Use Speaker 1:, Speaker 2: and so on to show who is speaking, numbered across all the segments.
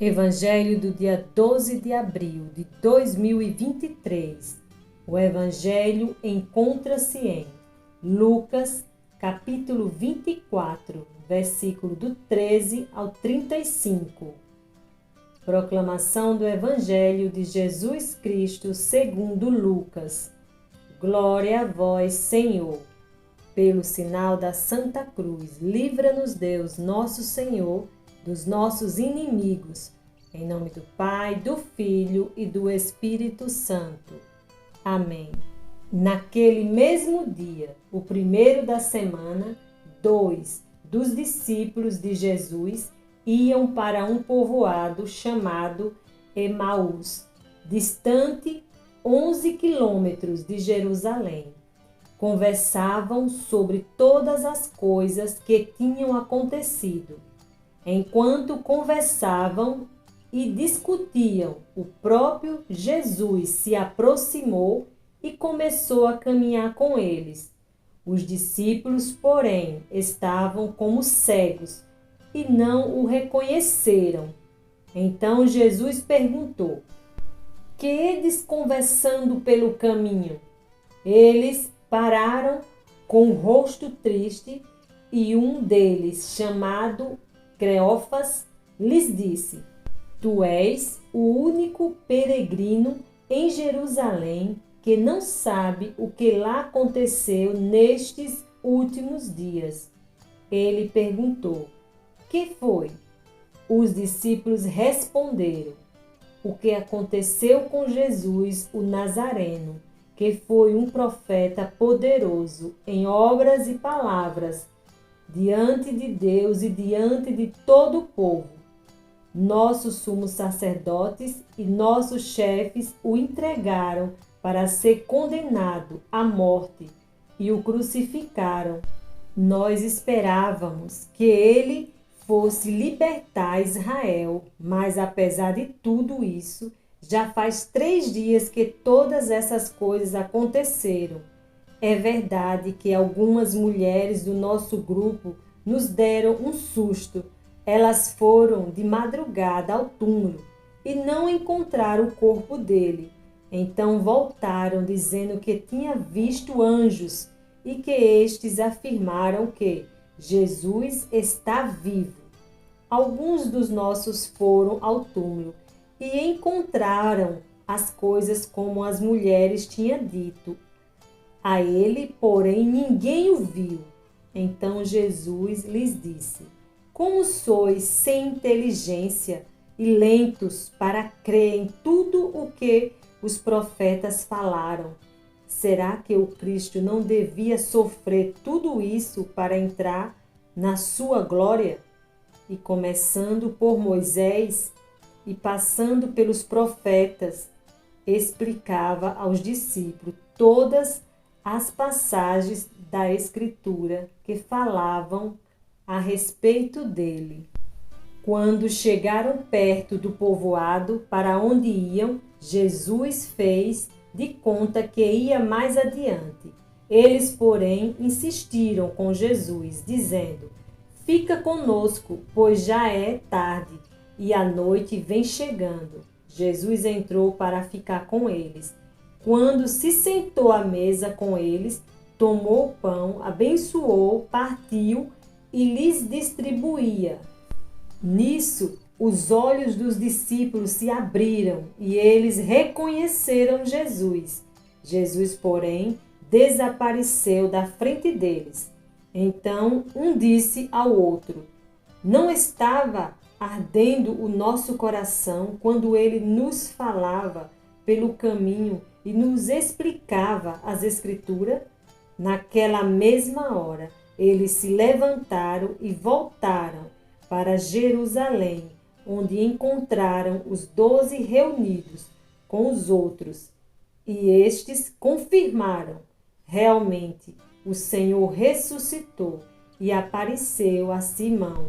Speaker 1: Evangelho do dia 12 de abril de 2023. O Evangelho encontra-se em Lucas, capítulo 24, versículo do 13 ao 35. Proclamação do Evangelho de Jesus Cristo segundo Lucas. Glória a vós, Senhor. Pelo sinal da Santa Cruz, livra-nos Deus, nosso Senhor, dos nossos inimigos. Em nome do Pai, do Filho e do Espírito Santo. Amém. Naquele mesmo dia, o primeiro da semana, 2 dos discípulos de Jesus iam para um povoado chamado Emaús, distante 11 quilômetros de Jerusalém. Conversavam sobre todas as coisas que tinham acontecido. Enquanto conversavam e discutiam, o próprio Jesus se aproximou e começou a caminhar com eles. Os discípulos, porém, estavam como cegos e não o reconheceram. Então Jesus perguntou: "Que edes conversando pelo caminho?" Eles pararam com o rosto triste e um deles, chamado Cleófas, lhes disse: "Tu és o único peregrino em Jerusalém que não sabe o que lá aconteceu nestes últimos dias." Ele perguntou: "Que foi?" Os discípulos responderam: "O que aconteceu com Jesus, o Nazareno, que foi um profeta poderoso em obras e palavras, diante de Deus e diante de todo o povo. Nossos sumos sacerdotes e nossos chefes o entregaram para ser condenado à morte e o crucificaram. Nós esperávamos que ele fosse libertar Israel, mas apesar de tudo isso, já faz 3 dias que todas essas coisas aconteceram. É verdade que algumas mulheres do nosso grupo nos deram um susto. Elas foram de madrugada ao túmulo e não encontraram o corpo dele. Então voltaram dizendo que tinha visto anjos e que estes afirmaram que Jesus está vivo. Alguns dos nossos foram ao túmulo e encontraram as coisas como as mulheres tinham dito. A ele, porém, ninguém o viu." Então Jesus lhes disse: "Como sois sem inteligência e lentos para crer em tudo o que os profetas falaram? Será que o Cristo não devia sofrer tudo isso para entrar na sua glória?" E começando por Moisés e passando pelos profetas, explicava aos discípulos todas as passagens da Escritura que falavam a respeito dele. Quando chegaram perto do povoado para onde iam, Jesus fez de conta que ia mais adiante. Eles, porém, insistiram com Jesus, dizendo: "Fica conosco, pois já é tarde e a noite vem chegando." Jesus entrou para ficar com eles. Quando se sentou à mesa com eles, tomou o pão, abençoou, partiu e lhes distribuía. Nisso, os olhos dos discípulos se abriram e eles reconheceram Jesus. Jesus, porém, desapareceu da frente deles. Então um disse ao outro: "Não estava ardendo o nosso coração quando ele nos falava pelo caminho e nos explicava as Escrituras?" Naquela mesma hora, eles se levantaram e voltaram para Jerusalém, onde encontraram os 12 reunidos com os outros. E estes confirmaram: realmente, o Senhor ressuscitou e apareceu a Simão.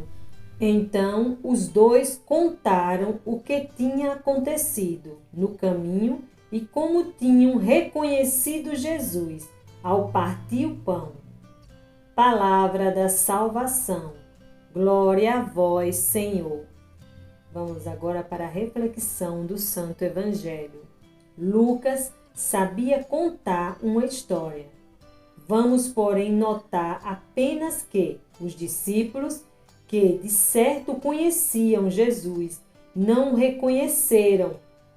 Speaker 1: Então os dois contaram o que tinha acontecido no caminho e como tinham reconhecido Jesus ao partir o pão. Palavra da salvação. Glória a vós, Senhor. Vamos agora para a reflexão do Santo Evangelho. Lucas sabia contar uma história. Vamos, porém, notar apenas que os discípulos, que de certo conheciam Jesus, não o reconheceram,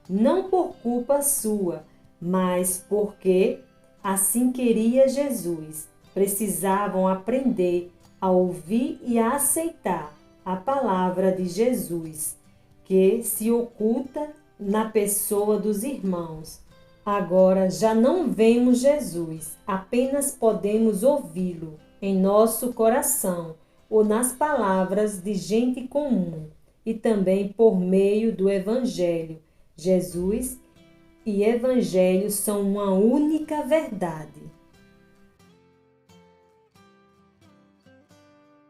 Speaker 1: não por culpa sua, mas porque assim queria Jesus. Precisavam aprender a ouvir e a aceitar a palavra de Jesus, que se oculta na pessoa dos irmãos. Agora já não vemos Jesus, apenas podemos ouvi-lo em nosso coração ou nas palavras de gente comum e também por meio do Evangelho. Jesus e Evangelho são uma única verdade.